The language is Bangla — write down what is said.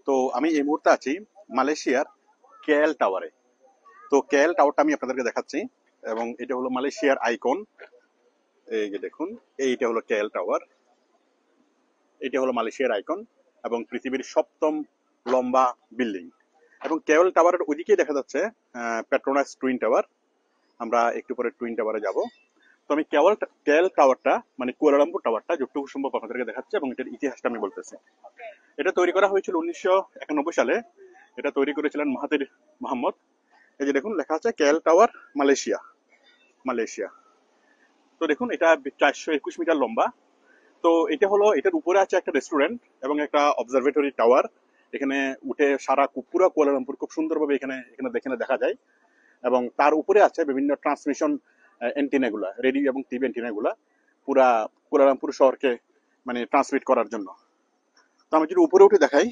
তো আমি এই মুহূর্তে আছি মালয়েশিয়ার কেএল টাওয়ারে। তো কেএল টাওয়ারটা আমি আপনাদেরকে দেখাচ্ছি, এবং এটা হলো মালয়েশিয়ার আইকন। এই যে দেখুন, এইটা হলো কেএল টাওয়ার, এটা হলো মালয়েশিয়ার আইকন এবং পৃথিবীর সপ্তম লম্বা বিল্ডিং। এবং কেএল টাওয়ারের ওইদিকে দেখা যাচ্ছে পেট্রোনাস টুইন টাওয়ার। আমরা একটু পরে টুইন টাওয়ারে যাব। তো আমি কেএল টাওয়ারটা মানে কুয়ালালামপুর টাওয়ারটা যতটুকু সম্ভব আপনাদেরকে দেখাচ্ছি এবং এটার ইতিহাসটা আমি বলতেছি। এটা তৈরি করা হয়েছিল 1991 সালে। এটা তৈরি করেছিলেন মাহাথির মোহাম্মদ। এই যে দেখুন লেখা আছে কেএল টাওয়ার মালয়েশিয়া, মালয়েশিয়া। তো দেখুন এটা 421 মিটার লম্বা। তো এটা হলো, এটার উপরে আছে একটা রেস্টুরেন্ট এবং একটা অবজারভেটরি টাওয়ার। এখানে উঠে সারা পুরো কুয়ালালামপুর খুব সুন্দরভাবে এখানে এখানে এখানে দেখা যায়। এবং তার উপরে আছে বিভিন্ন ট্রান্সমিশন অ্যান্টিনা গুলা, রেডিও এবং টিভি অ্যান্টিনা গুলা, পুরা কুয়ালালামপুর শহরকে মানে ট্রান্সমিট করার জন্য। তো আমি যদি উপরে উঠে দেখাই,